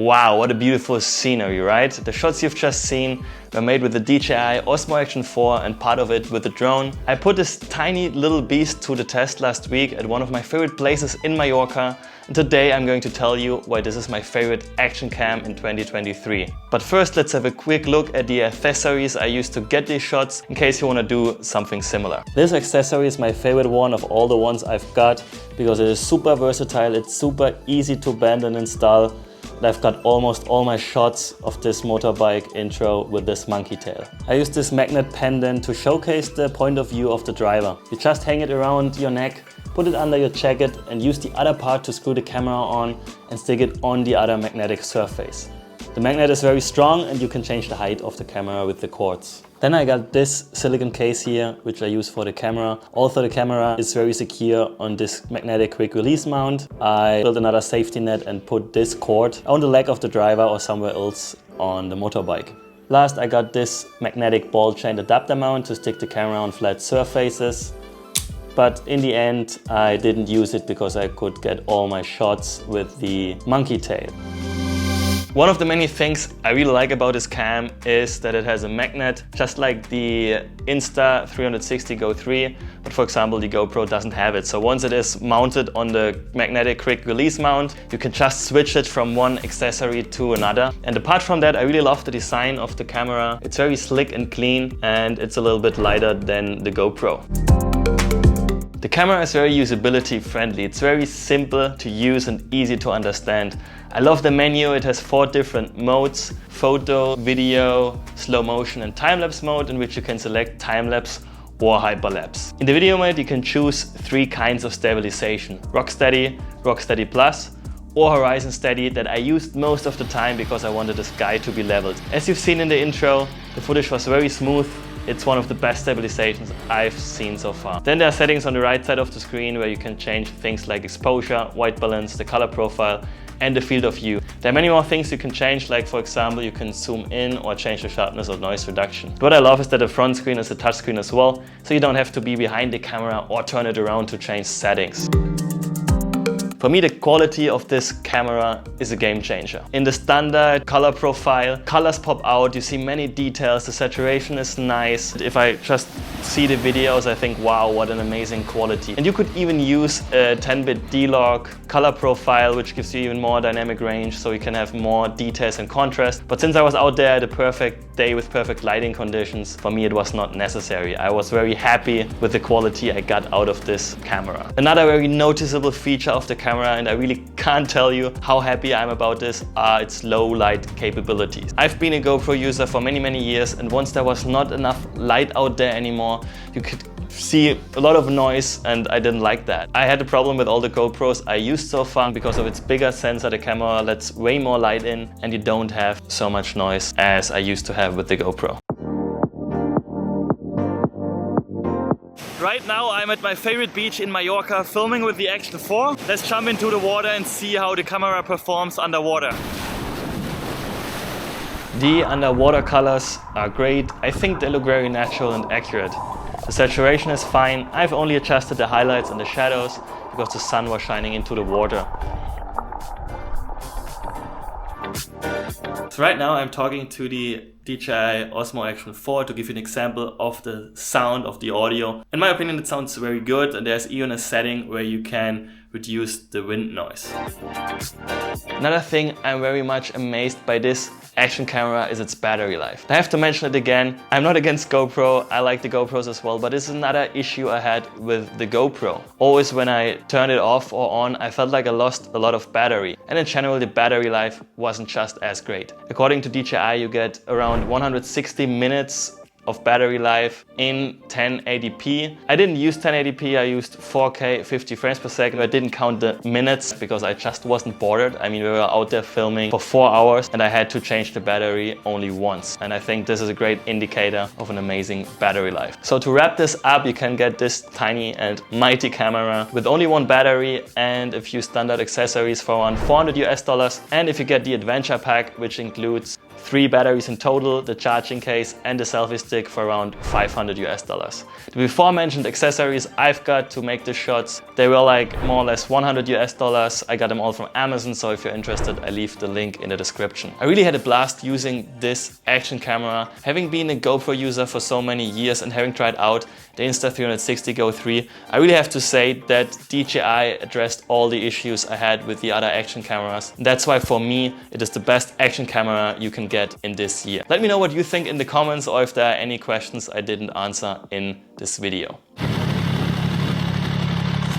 Wow, what a beautiful scenery, right? The shots you've just seen were made with the DJI Osmo Action 4 and part of it with the drone. I put this tiny little beast to the test last week at one of my favorite places in Mallorca, and today I'm going to tell you why this is my favorite action cam in 2023. But first, let's have a quick look at the accessories I used to get these shots in case you want to do something similar. This accessory is my favorite one of all the ones I've got because it is super versatile, it's super easy to bend and install. I've got almost all my shots of this motorbike intro with this monkey tail. I use this magnet pendant to showcase the point of view of the driver. You just hang it around your neck, put it under your jacket and use the other part to screw the camera on and stick it on the other magnetic surface. The magnet is very strong and you can change the height of the camera with the cords. Then I got this silicone case here, which I use for the camera. Also the camera is very secure on this magnetic quick release mount. I built another safety net and put this cord on the leg of the driver or somewhere else on the motorbike. Last, I got this magnetic ball chain adapter mount to stick the camera on flat surfaces. But in the end, I didn't use it because I could get all my shots with the monkey tail. One of the many things I really like about this cam is that it has a magnet, just like the Insta360 Go 3, but for example the GoPro doesn't have it. So once it is mounted on the magnetic quick release mount, you can just switch it from one accessory to another. And apart from that, I really love the design of the camera. It's very slick and clean and it's a little bit lighter than the GoPro. The camera is very usability friendly. It's very simple to use and easy to understand. I love the menu. It has 4 different modes: photo, video, slow motion and time-lapse mode, in which you can select time-lapse or hyperlapse. In the video mode you can choose 3 kinds of stabilization: Rocksteady, Rocksteady Plus or Horizon Steady, that I used most of the time because I wanted the sky to be leveled. As you've seen in the intro, the footage was very smooth. It's one of the best stabilizations I've seen so far. Then there are settings on the right side of the screen where you can change things like exposure, white balance, the color profile and the field of view. There are many more things you can change, like for example you can zoom in or change the sharpness or noise reduction. What I love is that the front screen is a touchscreen as well, so you don't have to be behind the camera or turn it around to change settings. For me, the quality of this camera is a game changer. In the standard color profile, colors pop out, you see many details, the saturation is nice. If I just see the videos, I think, wow, what an amazing quality. And you could even use a 10-bit D-Log color profile, which gives you even more dynamic range, so you can have more details and contrast. But since I was out there at a perfect day with perfect lighting conditions, for me it was not necessary. I was very happy with the quality I got out of this camera. Another very noticeable feature of the camera, and I really can't tell you how happy I'm about this, are its low light capabilities. I've been a GoPro user for many years, and once there was not enough light out there anymore, you could see a lot of noise and I didn't like that. I had a problem with all the GoPros I used so far. Because of its bigger sensor, the camera lets way more light in and you don't have so much noise as I used to have with the GoPro. Right now I'm at my favorite beach in Mallorca filming with the Action 4. Let's jump into the water and see how the camera performs underwater. The underwater colors are great. I think they look very natural and accurate. The saturation is fine. I've only adjusted the highlights and the shadows because the sun was shining into the water. So right now I'm talking to the DJI Osmo Action 4 to give you an example of the sound of the audio. In my opinion, it sounds very good, and there's even a setting where you can reduce the wind noise. Another thing I'm very much amazed by this action camera is its battery life. I have to mention it again. I'm not against GoPro, I like the GoPros as well, but this is another issue I had with the GoPro. Always when I turned it off or on, I felt like I lost a lot of battery. And in general, the battery life wasn't just as great. According to DJI, you get around 160 minutes of battery life in 1080p. I didn't use 1080p, I used 4K 50 frames per second. I didn't count the minutes because I just wasn't bothered. I mean, we were out there filming for 4 hours and I had to change the battery only once. And I think this is a great indicator of an amazing battery life. So to wrap this up, you can get this tiny and mighty camera with only 1 battery and a few standard accessories for around $400 US. And if you get the adventure pack, which includes 3 batteries in total, the charging case and the selfie stick, stick for around 500 US dollars. The before mentioned accessories I've got to make the shots, they were like more or less 100 US dollars. I got them all from Amazon, so if you're interested, I leave the link in the description. I really had a blast using this action camera. Having been a GoPro user for so many years and having tried out the Insta360 Go 3, I really have to say that DJI addressed all the issues I had with the other action cameras. And that's why for me, it is the best action camera you can get in this year. Let me know what you think in the comments, or if there are any questions I didn't answer in this video.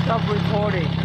Stop recording.